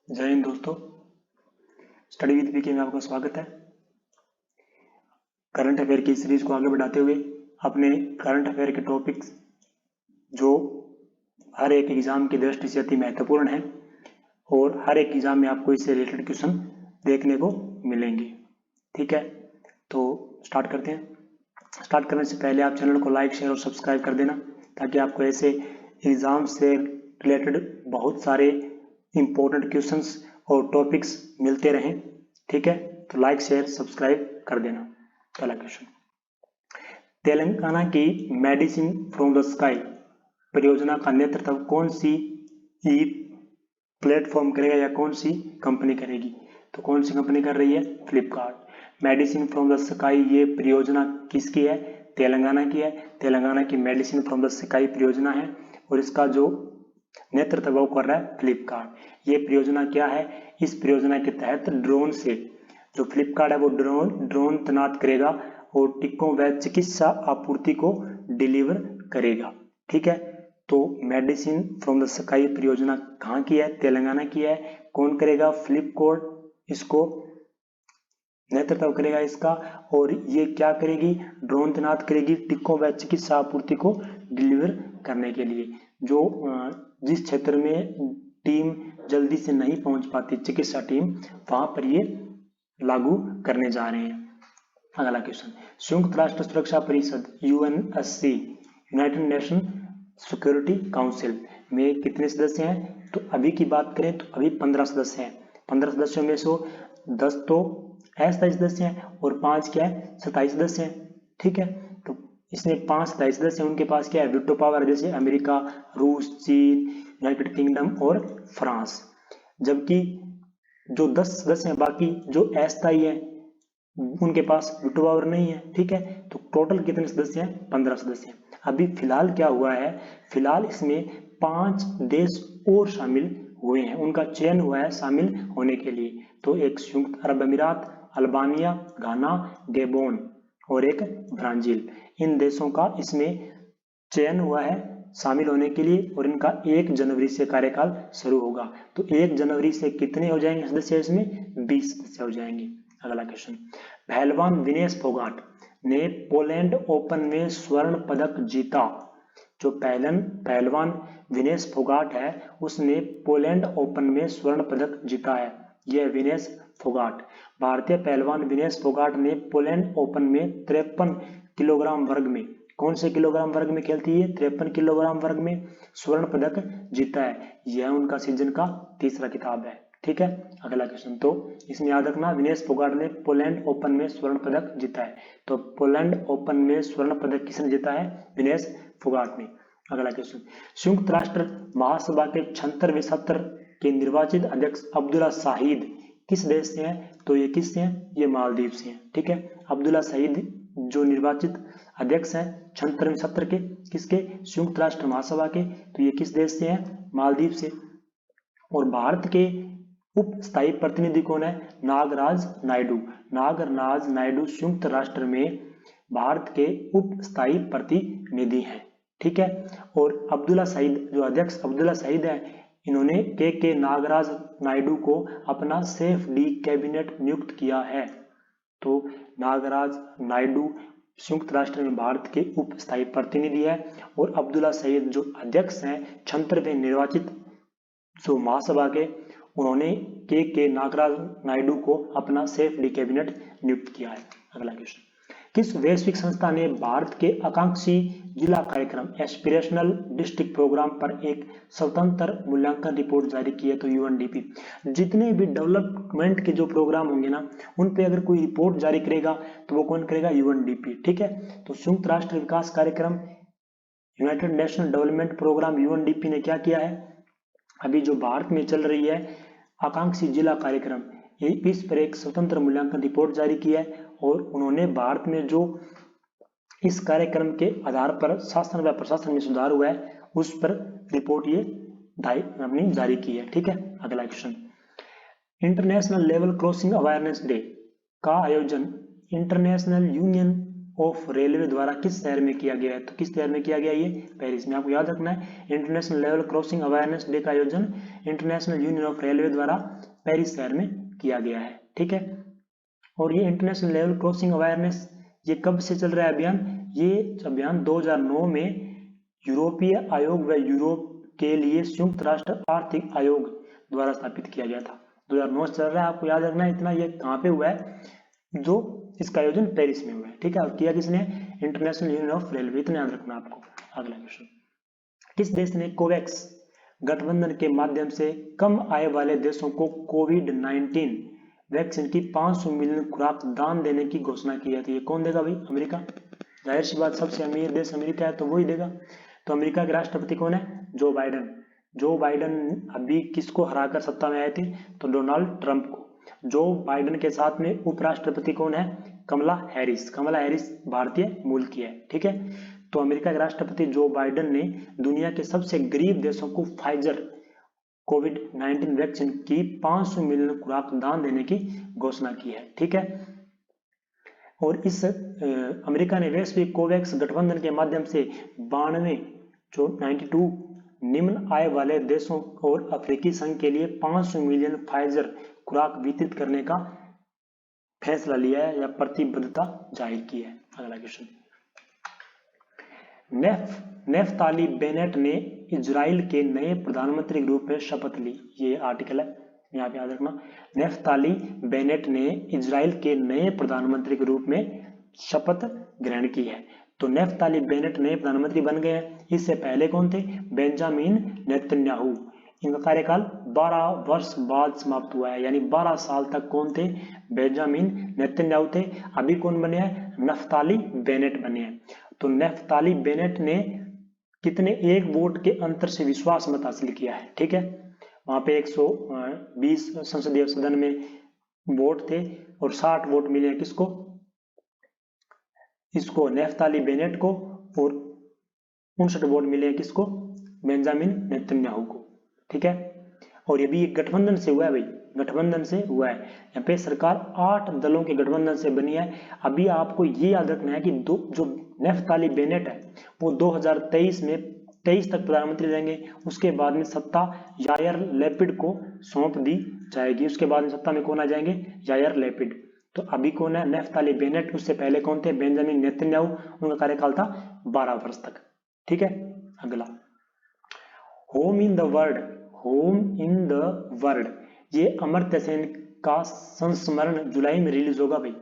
जय हिंद दोस्तों। Study with पीके में आपका स्वागत है। करंट अफेयर की सीरीज को आगे बढ़ाते हुए अपने करंट अफेयर के टॉपिक्स जो हर एक एग्जाम की दृष्टि से अति महत्वपूर्ण है और हर एक एग्जाम में आपको इससे रिलेटेड क्वेश्चन देखने को मिलेंगे। ठीक है, तो स्टार्ट करते हैं। स्टार्ट करने से पहले आप चैनल को लाइक, शेयर और सब्सक्राइब कर देना ताकि आपको ऐसे एग्जाम से रिलेटेड बहुत सारे इंपॉर्टेंट क्वेश्चंस और टॉपिक्स मिलते रहें। ठीक है, तो लाइक, शेयर, सब्सक्राइब कर देना। पहला क्वेश्चन, तेलंगाना की मेडिसिन फ्रॉम द स्काई परियोजना का नेतृत्व कौन सी ई प्लेटफॉर्म करेगा या कौन सी कंपनी करेगी? तो कौन सी कंपनी कर रही है? Flipkart. Medicine from the sky ये परियोजना किसकी है? तेलंगाना की है। तेलंगाना की मेडिसिन फ्रॉम द स्काई परियोजना है और इसका जो नेतृत्व वो कर रहा है फ्लिपकार्ट। ये परियोजना क्या है? इस परियोजना के तहत ड्रोन से जो फ्लिपकार्ट है वो ड्रोन तैनात करेगा और टीकों व चिकित्सा आपूर्ति को डिलीवर करेगा। ठीक है, तो मेडिसिन फ्रॉम द स्काई परियोजना कहाँ की है? तेलंगाना की है। कौन करेगा? फ्लिपकार्ट इसको नेतृत्व करेगा इसका। और ये क्या करेगी? ड्रोन तैनात करेगी टीकों व चिकित्सा आपूर्ति को डिलीवर करने के लिए। जो जिस क्षेत्र में टीम जल्दी से नहीं पहुंच पाती, चिकित्सा टीम, वहां पर ये लागू करने जा रहे हैं। अगला क्वेश्चन, संयुक्त राष्ट्र सुरक्षा परिषद UNSC United nation security council में कितने सदस्य हैं? तो अभी की बात करें तो अभी 15 सदस्य हैं। 15 सदस्यों में से 10 तो अस्थायी सदस्य हैं और 5 क्या है? स्थायी सदस्य हैं। ठीक है, तो इसमें 5 स्थायी सदस्य हैं, उनके पास क्या है? वीटो पावर, जैसे अमेरिका, रूस, चीन, यूनाइटेड किंगडम और फ्रांस। जबकि जो 10 सदस्य हैं बाकी जो अस्थायी है उनके पास वीटो पावर नहीं है। ठीक है, तो टोटल कितने सदस्य हैं? 15 सदस्य हैं। अभी फिलहाल क्या हुआ है? फिलहाल इसमें 5 देश और शामिल हुए हैं, उनका चयन हुआ है शामिल होने के लिए। तो एक संयुक्त अरब अमीरात, अल्बानिया, घाना, गेबोन और एक ब्राजील। इन देशों का इसमें चयन हुआ है शामिल होने के लिए और इनका 1 जनवरी से कार्यकाल शुरू होगा। तो 1 जनवरी से कितने हो जाएंगे सदस्य? इसमें 20 सदस्य हो जाएंगे। अगला क्वेश्चन, पहलवान विनेश फोगाट ने पोलैंड ओपन में स्वर्ण पदक जीता। जो पहलवान विनेश फोगाट है उसने पोलैंड ओपन में स्वर्ण पदक जीता है। यह विनेश फोगाट, भारतीय पहलवान विनेश फोगाट ने पोलैंड ओपन में 53 किलोग्राम वर्ग में, कौन से किलोग्राम वर्ग में खेलती है? 53 किलोग्राम वर्ग में स्वर्ण पदक जीता है। यह उनका सीजन का तीसरा खिताब है। ठीक है, अगला क्वेश्चन, तो इसमें याद रखना विनेश फोगाट ने पोलैंड ओपन में स्वर्ण पदक जीता है। तो पोलैंड ओपन में स्वर्ण पदक किसने जीता है? विनेश फोगाट ने। अगला क्वेश्चन, संयुक्त राष्ट्र महासभा के 76वें सत्र के निर्वाचित अध्यक्ष अब्दुल्ला शाहिद किस देश से हैं? तो ये किससे हैं? ये मालदीव से हैं। ठीक है, अब्दुल्ला शाहिद जो निर्वाचित अध्यक्ष हैं 76वें सत्र के, किसके? संयुक्त राष्ट्र महासभा के। तो ये किस देश से हैं? मालदीव से। और भारत के उप स्थायी प्रतिनिधि कौन है? नागराज नायडू। नागराज नायडू संयुक्त राष्ट्र में भारत के उप स्थायी प्रतिनिधि हैं। ठीक है, और अब्दुल्ला शाहिद जो अध्यक्ष अब्दुल्ला शाहिद है, इन्होंने के नागराज नायडू को अपना सेफ डी कैबिनेट नियुक्त किया है। तो नागराज नायडू संयुक्त राष्ट्र में भारत के उप स्थायी प्रतिनिधि है और अब्दुल्ला शाहिद जो अध्यक्ष हैं 76वें निर्वाचित जो महासभा के, उन्होंने के नागराज नायडू को अपना सेफ डी कैबिनेट नियुक्त किया है। अगला क्वेश्चन, किस वैश्विक संस्था ने भारत के आकांक्षी जिला कार्यक्रम एस्पिरेशनल डिस्ट्रिक्ट प्रोग्राम पर एक स्वतंत्र मूल्यांकन रिपोर्ट जारी की है? तो यूएनडीपी। जितने भी डेवलपमेंट के जो प्रोग्राम होंगे ना, उन पे अगर कोई रिपोर्ट जारी करेगा तो वो कौन करेगा? यूएनडीपी। ठीक है, तो संयुक्त राष्ट्र विकास कार्यक्रम United National Development Programme UNDP ने क्या किया है? अभी जो भारत में चल रही है आकांक्षी जिला कार्यक्रम, इस पर एक स्वतंत्र मूल्यांकन रिपोर्ट जारी की है और उन्होंने भारत में जो इस कार्यक्रम के आधार पर शासन व प्रशासन में सुधार हुआ है उस पर रिपोर्ट ये अपनी जारी की है। ठीक है, अगला question, international level crossing awareness day का आयोजन इंटरनेशनल यूनियन ऑफ रेलवे द्वारा किस शहर में किया गया है? तो किस शहर में किया गया ये? पेरिस में। आपको याद रखना है international level crossing awareness day का आयोजन इंटरनेशनल यूनियन ऑफ रेलवे द्वारा पेरिस शहर में किया गया है। ठीक है, और ये इंटरनेशनल लेवल क्रॉसिंग अवेयरनेस ये कब से चल रहा है अभियान? ये अभियान 2009 में यूरोपीय आयोग व यूरोप के लिए संयुक्त राष्ट्र आर्थिक आयोग द्वारा स्थापित किया गया था। 2009 से चल रहा है, आपको याद रखना है इतना। ये कहाँ पे हुआ है? जो इसका आयोजन पेरिस में हुआ है। ठीक है, और किया किसने? International union of railway. इतना याद रखना आपको। अगला क्वेश्चन, किस देश ने कोवैक्स गठबंधन के माध्यम से कम आय वाले देशों को कोविड-19 वैक्सीन की 500 मिलियन खुराक दान देने की घोषणा की है? तो ये कौन देगा भाई? अमेरिका। जाहिर सी बात, सबसे अमीर देश अमेरिका है तो वही देगा। तो अमेरिका के राष्ट्रपति कौन है? जो बाइडन। जो बाइडन अभी किसको हराकर सत्ता में आए थे? तो डोनाल्ड ट्रंप को। जो बाइडन के साथ में उपराष्ट्रपति कौन है? कमला हैरिस। कमला हैरिस भारतीय मूल की है। ठीक है, तो अमेरिका के राष्ट्रपति जो बाइडन ने दुनिया के सबसे गरीब देशों को फाइजर कोविड-19 वैक्सीन की 500 मिलियन खुराक दान देने की घोषणा की है। ठीक है, और इस अमेरिका ने वैश्विक कोवैक्स गठबंधन के माध्यम से 92 निम्न आय वाले देशों और अफ्रीकी संघ के लिए 500 मिलियन फाइजर खुराक वितरित करने का फैसला लिया है या प्रतिबद्धता जाहिर की है। अगला क्वेश्चन, नेफ्ताली बेनेट ने इजराइल के नए प्रधानमंत्री के रूप में शपथ ली। ये आर्टिकल है, यहाँ पे याद रखना। नेफ्ताली बेनेट ने इजराइल के नए प्रधानमंत्री के रूप में शपथ ग्रहण की है। तो नेफ्ताली बेनेट नए प्रधानमंत्री बन गए हैं। इससे पहले कौन थे? Benjamin Netanyahu. इनका कार्यकाल 12 वर्ष बाद समाप्त हुआ है, यानी 12 साल तक कौन थे? बेंजामिन नेतन्याहू थे। अभी कौन बने हैं? नफ्ताली बेनेट बने हैं। तो नेफ्ताली बेनेट ने कितने? 1 वोट के अंतर से विश्वास मत हासिल किया है। ठीक है, वहां पे 120 संसदीय सदन में वोट थे और 60 वोट मिले किसको? इसको नेफ्ताली बेनेट को, और 59 वोट मिले किसको? बेंजामिन नेतन्याहू को। ठीक है, और ये भी गठबंधन से हुआ है भाई, गठबंधन से हुआ है। यहाँ पे सरकार 8 दलों के गठबंधन से बनी है। अभी आपको ये याद रखना है कि जो नेफ्ताली बेनेट है वो 2023 में 23 तक प्रधानमंत्री रहेंगे। उसके बाद में सत्ता यायर लैपिड को सौंप दी जाएगी। उसके बाद में सत्ता में कौन आ जाएंगे? Yair Lapid. तो अभी कौन है? Naftali Bennett. उससे पहले कौन थे? Benjamin Netanyahu. उनका कार्यकाल था 12 वर्ष तक। ठीक है, अगला, home in the world. Home in the world, ये अमर्त्य सेन का संस्मरण जुलाई में रिलीज होगा भाई।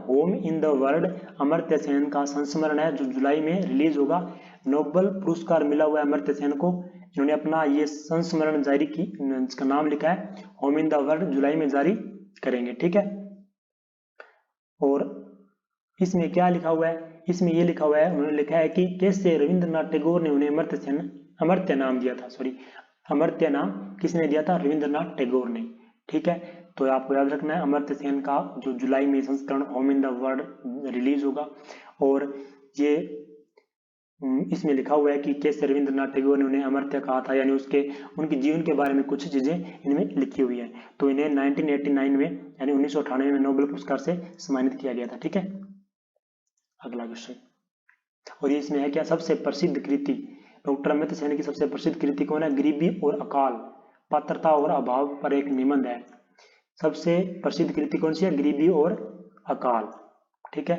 Home in the world Amartya Sen का संस्मरण है जो जुलाई में रिलीज होगा। नोबेल पुरस्कार मिला हुआ है अमर्त्य सेन को। इन्होंने अपना ये संस्मरण जारी की, इसका नाम लिखा है होम इन द वर्ल्ड, जुलाई में जारी करेंगे। ठीक है, और इसमें क्या लिखा हुआ है? इसमें ये लिखा हुआ है, उन्होंने लिखा है कि कैसे रविंद्रनाथ टैगोर ने उन्हें अमर्त्य नाम दिया था। अमर्त्य नाम किसने दिया था? रविंद्रनाथ टैगोर ने। ठीक है, तो आपको याद रखना है अमर्त्य सेन का जो जुलाई में संस्करण home in the world release होगा। और ये इसमें लिखा हुआ है कि कैसे रविंद्रनाथ टैगोर ने उन्हें अमर्त्य कहा था, यानी उनके जीवन के बारे में कुछ चीजें इनमें लिखी हुई है। तो इन्हें 1989 में यानी 1998 में नोबेल पुरस्कार से सम्मानित किया गया था। ठीक है, अगला क्वेश्चन, और ये इसमें है क्या? सबसे प्रसिद्ध कृति। डॉक्टर अमर्त्य सेन की सबसे प्रसिद्ध कृति कौन है? गरीबी और अकाल, पात्रता और अभाव पर एक निबंध है। सबसे प्रसिद्ध कृति कौन सी है? गरीबी और अकाल। ठीक है,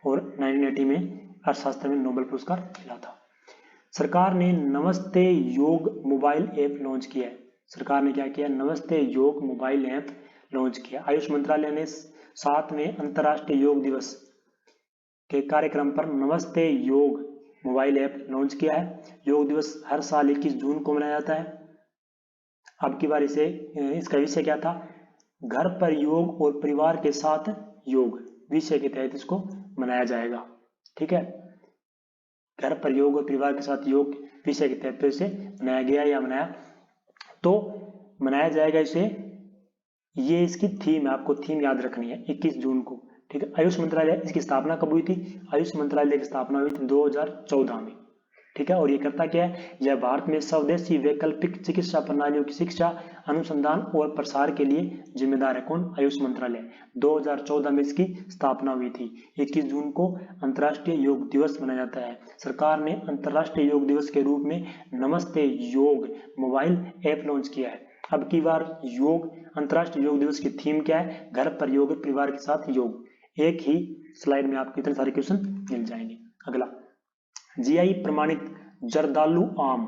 और 1980 में अर्थशास्त्र में नोबेल पुरस्कार मिला था। सरकार ने नमस्ते योग मोबाइल ऐप लॉन्च किया है। सरकार ने क्या किया? नमस्ते योग मोबाइल ऐप लॉन्च किया। आयुष मंत्रालय ने 7वें अंतर्राष्ट्रीय योग दिवस के कार्यक्रम पर नमस्ते योग मोबाइल ऐप लॉन्च किया है। योग दिवस हर साल 21 जून को मनाया जाता है। अब की बार इसका विषय क्या था? घर पर योग और परिवार के साथ योग विषय के तहत इसको मनाया जाएगा। ठीक है, घर पर योग और परिवार के साथ योग विषय के तहत इसे मनाया गया या मनाया जाएगा इसे। ये इसकी थीम है, आपको थीम याद रखनी है, 21 जून को। ठीक है, आयुष मंत्रालय, इसकी स्थापना कब हुई थी? आयुष मंत्रालय की स्थापना हुई थी 2014 में। ठीक है। और ये करता क्या है, यह भारत में स्वदेशी वैकल्पिक चिकित्सा प्रणालियों की शिक्षा, अनुसंधान और प्रसार के लिए जिम्मेदार है। कौन? आयुष मंत्रालय। 2014 में इसकी स्थापना हुई थी। 21 जून को अंतर्राष्ट्रीय योग दिवस मनाया जाता है। सरकार ने अंतर्राष्ट्रीय योग दिवस के रूप में नमस्ते योग मोबाइल ऐप लॉन्च किया है। अब की बार योग अंतर्राष्ट्रीय योग दिवस की थीम क्या है? घर पर योग, परिवार के साथ योग। एक ही स्लाइड में आपको इतने सारे क्वेश्चन मिल जाएंगे। अगला, जीआई प्रमाणित जर्दालू आम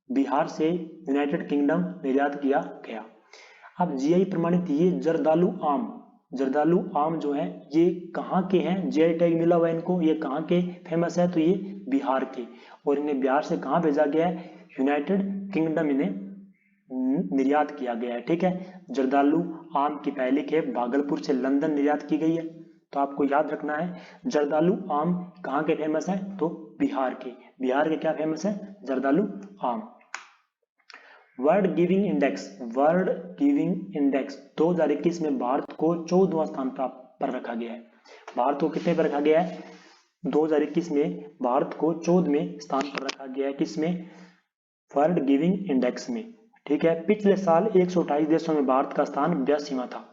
बिहार से यूनाइटेड किंगडम निर्यात किया गया। अब जीआई प्रमाणित ये जर्दालू आम जो है ये कहाँ के हैं? जीआई टैग मिला हुआ है इनको। ये कहाँ के फेमस है? तो ये बिहार के, और इन्हें बिहार से कहाँ भेजा गया है? यूनाइटेड किंगडम इन्हें निर्यात किया गया है। ठीक है। जर्दालू आम की पहली खेप भागलपुर से लंदन निर्यात की गई है। तो आपको याद रखना है जर्दालू आम कहाँ के फेमस है? तो बिहार के। बिहार के क्या फेमस है? जर्दालू आम। वर्ल्ड गिविंग इंडेक्स 2021 में भारत को 14वां स्थान पर रखा गया है। भारत को कितने पर रखा गया है? 2021 में भारत को 14वें स्थान पर रखा गया है। किसमें? वर्ल्ड गिविंग इंडेक्स में। ठीक है। पिछले साल 128 देशों में भारत का स्थान 82वां था।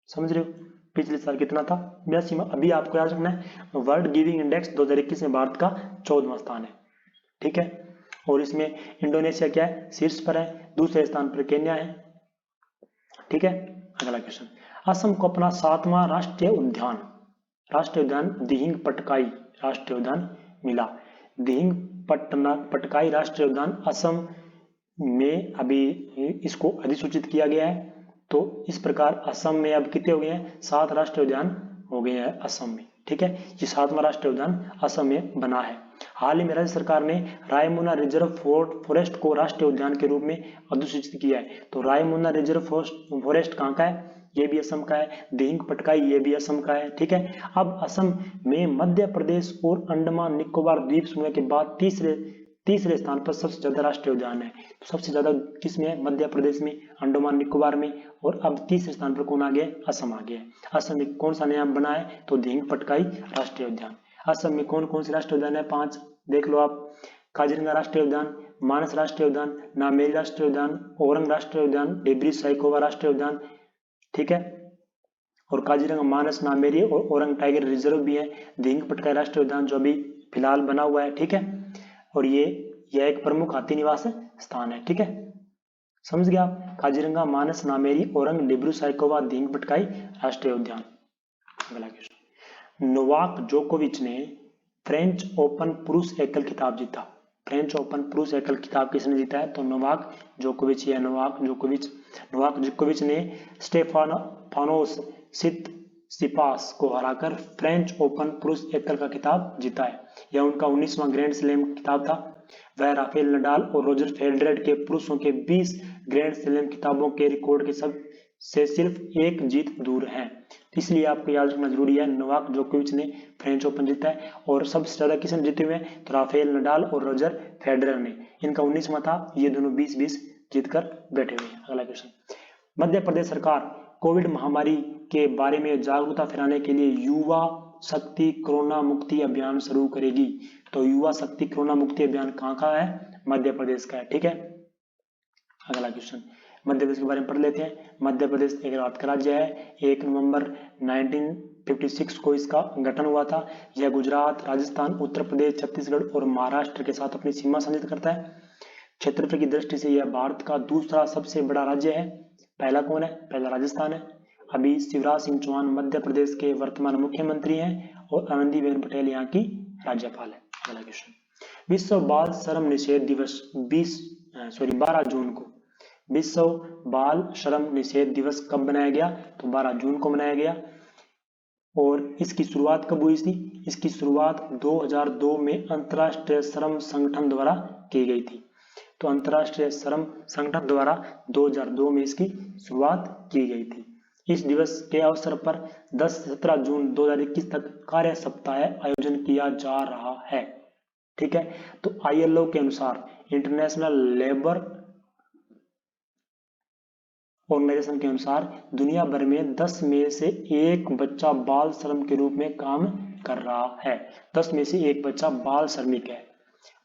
समझ रहे हो? पिछले साल कितना था? 82वां। अभी आपको याद रखना है वर्ल्ड गिविंग इंडेक्स 2021 में भारत का 14वां स्थान है। ठीक है। और इसमें इंडोनेशिया क्या है? शीर्ष पर है। दूसरे स्थान पर केन्या है। ठीक है। अगला क्वेश्चन, असम को अपना 7वां राष्ट्रीय उद्यान दिहिंग पटकाई राष्ट्रीय उद्यान मिला। दिहिंग पटकाई राष्ट्रीय उद्यान असम में अभी इसको अधिसूचित किया गया है। तो इस प्रकार असम में अब कितने हो गए हैं? 7 राष्ट्रीय उद्यान हो गए हैं असम में। ठीक है। ये 7वां राष्ट्रीय उद्यान असम में बना है। हाल ही में राज्य सरकार ने रायमोना रिजर्व फॉरेस्ट को राष्ट्रीय उद्यान के रूप में अधिसूचित किया है। तो रायमोना रिजर्व फॉरेस्ट कहाँ का है? ये भी असम का है। दिहिंग पटकाई ये भी असम का है। ठीक है। अब असम में मध्य प्रदेश और अंडमान निकोबार द्वीप समूह के बाद तीसरे स्थान पर सबसे ज्यादा राष्ट्रीय उद्यान है। तो सबसे ज्यादा किसमें है? मध्य प्रदेश में, अंडमान निकोबार में। और अब तीसरे स्थान पर कौन आ गया? असम आ गया। असम में कौन सा नया बना है? तो दिहिंग पटकाई राष्ट्रीय उद्यान। असम में कौन कौन से राष्ट्रीय उद्यान है? 5 देख लो आप। काजीरंगा राष्ट्रीय उद्यान, मानस राष्ट्रीय उद्यान, नामेरी राष्ट्रीय उद्यान, औरंग राष्ट्रीय उद्यान, डिब्रू सैखोवा राष्ट्रीय उद्यान। ठीक है। और काजीरंगा, मानस, नामेरी और औरंग टाइगर रिजर्व भी है। दिहिंग पटकाई राष्ट्रीय उद्यान जो अभी फिलहाल बना हुआ है। ठीक है। और यह एक प्रमुख हाथी निवास स्थान है। ठीक है। समझ गया आप? काजीरंगा, मानस, नामेरी, औरंग, डिब्रू सैखोवा, दिहिंग पटकाई राष्ट्रीय उद्यान। अगला क्वेश्चन, नोवाक जोकोविच ने फ्रेंच ओपन पुरुष एकल खिताब जीता। फ्रेंच ओपन पुरुष एकल खिताब किसने जीता है? तो नोवाक जोकोविच ने स्टेफानोस सिपास को हराकर फ्रेंच ओपन पुरुष एकल का खिताब जीता है। यह उनका 19वां ग्रैंड स्लैम खिताब था। वह राफेल नडाल और रोजर फेडरर के पुरुषों के 20 ग्रैंड स्लैम खिताबों के रिकॉर्ड के सब से सिर्फ एक जीत दूर है। इसलिए आपको याद रखना जरूरी है नोवाक जोकोविच ने फ्रेंच ओपन जीता है। और सबसे ज्यादा किसने जीते हुए हैं? तो राफेल नडाल और रोजर फेडरर ने। इनका 19वां था, ये दोनों 20-20 जीतकर बैठे हुए हैं। अगला क्वेश्चन, मध्य प्रदेश सरकार कोविड महामारी के बारे में जागरूकता फैलाने के लिए युवा शक्ति कोरोना मुक्ति अभियान शुरू करेगी। तो युवा शक्ति कोरोना मुक्ति अभियान कहाँ का है? मध्य प्रदेश का है। ठीक है। अगला क्वेश्चन, मध्य प्रदेश के बारे में पढ़ लेते हैं। मध्य प्रदेश एक राज्य का राज्य है। 1 नवंबर 1956 को इसका गठन हुआ था। यह गुजरात, राजस्थान, उत्तर प्रदेश, छत्तीसगढ़ और महाराष्ट्र के साथ अपनी सीमा साझा करता है। क्षेत्रफल की दृष्टि से यह भारत का दूसरा सबसे बड़ा राज्य है। पहला कौन है? पहला राजस्थान है। अभी शिवराज सिंह चौहान मध्य प्रदेश के वर्तमान मुख्यमंत्री हैं और आनंदीबेन पटेल यहाँ की राज्यपाल है। अगला क्वेश्चन, विश्व बाल श्रम निषेध दिवस 12 जून को विश्व बाल श्रम निषेध दिवस कब बनाया गया? तो 12 जून को मनाया गया। और इसकी शुरुआत कब हुई थी? इसकी शुरुआत 2002 में अंतर्राष्ट्रीय श्रम संगठन द्वारा की गई थी। तो अंतर्राष्ट्रीय श्रम संगठन द्वारा 2002 में इसकी शुरुआत की गई थी। इस दिवस के अवसर पर 10 से 17 जून 2021 तक कार्य सप्ताह आयोजन किया जा रहा है। ठीक है। तो ILO के अनुसार, इंटरनेशनल लेबर ऑर्गेनाइजेशन के अनुसार दुनिया भर में 10 में से 1 बच्चा बाल श्रम के रूप में काम कर रहा है। 10 में से 1 बच्चा बाल श्रमिक है।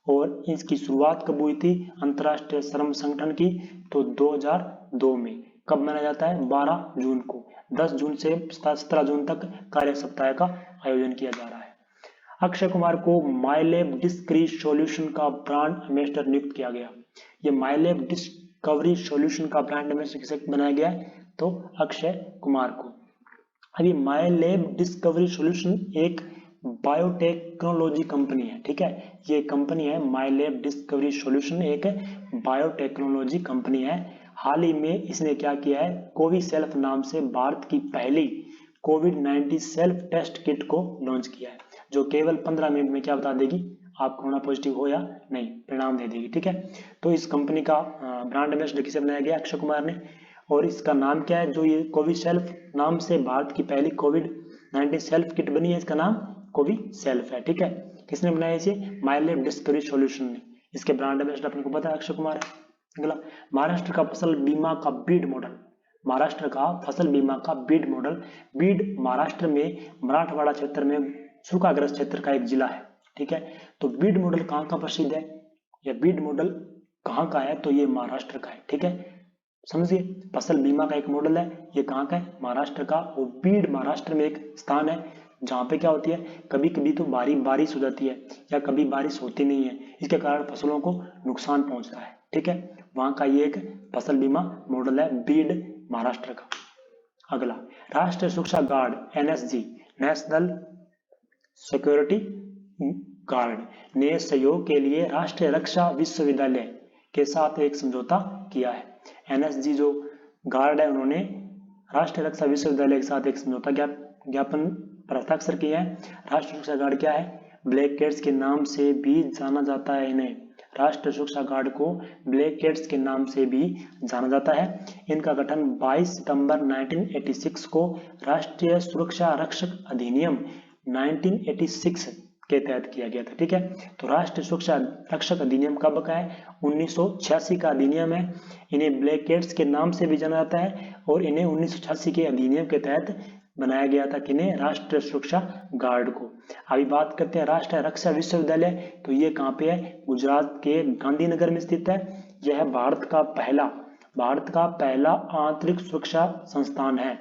और इसकी शुरुआत कब हुई थी अंतर्राष्ट्रीय श्रम संगठन की? तो 2002 में। कब मनाया जाता है? 12 जून को। 10 जून से 17 जून तक कार्य सप्ताह का आयोजन किया जा रहा है। अक्षय कुमार को माईलैब डिस्कवरी सॉल्यूशन का ब्रांड एम्बेसडर नियुक्त किया गया। ये माईलैब डिस्कवरी सॉल्यूशन का ब्रांड एम्बेसडर किसे बनाया गया है? तो अक्षय कुमार को। अभी माईलैब डिस्कवरी सॉल्यूशन एक बायोटेक्नोलॉजी कंपनी है, ठीक है। ये कंपनी है माईलैब डिस्कवरी सॉल्यूशन, एक बायोटेक्नोलॉजी कंपनी है। हाल ही में इसने क्या किया है? कोविसेल्फ नाम से भारत की पहली कोविड-19 सेल्फ टेस्ट किट को लॉन्च किया है, जो केवल 15 मिनट में क्या बता देगी आप कोरोना पॉजिटिव हो या नहीं, परिणाम दे देगी, ठीक है। तो इस कंपनी का ब्रांड एम्बेसडर किसे बनाया गया? अक्षय कुमार ने। और इसका नाम क्या है? जो ये कोविसेल्फ नाम से भारत की पहली कोविड-19 सेल्फ किट बनी है, इसका नाम कोविसेल्फ है, ठीक है। किसने बनाया इसे? माईलैब डिस्कवरी सॉल्यूशन ने। इसके ब्रांड एम्बेसडर अपने को पता है अक्षय कुमार है। अगला, महाराष्ट्र का फसल बीमा का बीड मॉडल। महाराष्ट्र का फसल बीमा का बीड मॉडल। बीड महाराष्ट्र में मराठवाड़ा क्षेत्र में सूखाग्रस्त क्षेत्र का एक जिला है, ठीक है। तो बीड मॉडल कहाँ का प्रसिद्ध है? या बीड मॉडल कहाँ का है? तो ये महाराष्ट्र का है, ठीक है। समझिए, फसल बीमा का एक मॉडल है, ये कहाँ का है? महाराष्ट्र का। और बीड महाराष्ट्र में एक स्थान है जहाँ पे क्या होती है, कभी कभी तो बारिश हो जाती है या कभी बारिश होती नहीं है, इसके कारण फसलों को नुकसान पहुंचता है, ठीक है। वहां का ये एक फसल बीमा मॉडल है, बीड महाराष्ट्र का। अगला, राष्ट्रीय सुरक्षा guard NSG, national security guard ने सहयोग के लिए राष्ट्रीय रक्षा विश्वविद्यालय के साथ एक समझौता किया है। एनएसजी जो गार्ड है, उन्होंने राष्ट्रीय रक्षा विश्वविद्यालय के साथ एक समझौता ज्ञापन पर हस्ताक्षर किया है। राष्ट्रीय सुरक्षा गार्ड क्या है? ब्लैक कैट्स के नाम से भी जाना जाता है इन्हें। राष्ट्रीय सुरक्षा गार्ड को ब्लैक कैट्स के नाम से भी जाना जाता है। इनका गठन 22 सितंबर 1986 को राष्ट्रीय सुरक्षा रक्षक अधिनियम 1986 के तहत किया गया था, ठीक है। तो राष्ट्रीय सुरक्षा रक्षक अधिनियम कब का है? 1986 का अधिनियम है। इन्हें ब्लैक कैट्स के नाम से भी जाना जाता है और इन्हें 1986 के अधिनियम के तहत बनाया गया था, किन्हें? राष्ट्रीय सुरक्षा गार्ड को। अभी बात करते हैं राष्ट्रीय रक्षा विश्वविद्यालय। तो ये कहाँ पे है? गुजरात के गांधीनगर में स्थित है। यह भारत का पहला आंतरिक सुरक्षा संस्थान है।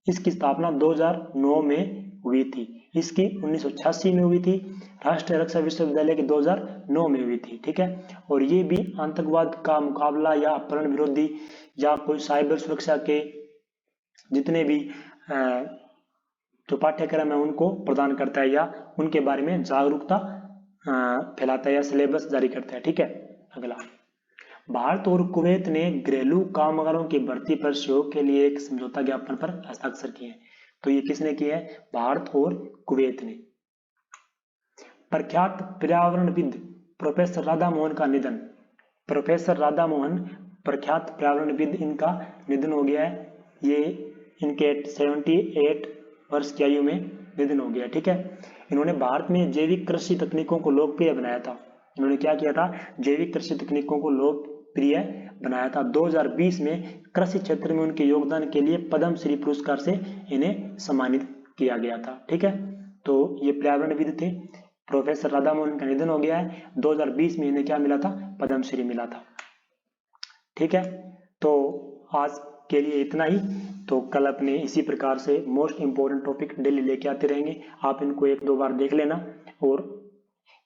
इसकी स्थापना 2009 में हुई थी। इसकी 1986 में हुई थी। राष्ट्रीय रक्षा विश्वविद्यालय की 2009 में हुई थी, ठीक है। और ये भी आतंकवाद का मुकाबला या अपहरण विरोधी या कोई साइबर सुरक्षा के जितने भी जो पाठ्यक्रम है उनको प्रदान करता है या उनके बारे में जागरूकता फैलाता है या सिलेबस जारी करता है, ठीक है। अगला, भारत और कुवैत ने घरेलू कामगारों की भर्ती पर सहयोग के लिए एक समझौता ज्ञापन पर हस्ताक्षर किए हैं। तो ये किसने किया है? भारत और कुवैत ने। प्रख्यात पर्यावरणविद प्रोफेसर राधा मोहन का निधन। प्रोफेसर राधा मोहन प्रख्यात पर्यावरणविद, इनका निधन हो गया है। ये इनके 78 वर्ष की आयु में निधन हो गया, ठीक है। इन्होंने भारत में जैविक कृषि तकनीकों को लोकप्रिय बनाया था। इन्होंने क्या किया था? जैविक कृषि तकनीकों को लोकप्रिय बनाया था। 2020 में कृषि क्षेत्र में उनके योगदान के लिए पद्मश्री पुरस्कार से इन्हें सम्मानित किया गया था, ठीक है। तो ये पर्यावरणविद थे। प्रोफेसर राधा मोहन का निधन हो गया है। 2020 में इन्हें क्या मिला था? पद्मश्री मिला था, ठीक है। तो आज के लिए इतना ही। तो कल अपने इसी प्रकार से मोस्ट इंपोर्टेंट टॉपिक डेली लेके आते रहेंगे। आप इनको 1-2 बार देख लेना और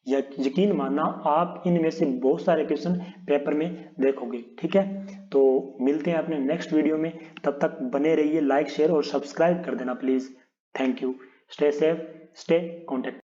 यकीन मानना आप इनमें से बहुत सारे क्वेश्चन पेपर में देखोगे, ठीक है। तो मिलते हैं अपने नेक्स्ट वीडियो में। तब तक बने रहिए, लाइक शेयर और सब्सक्राइब कर देना please. Thank you. Stay safe, stay contact.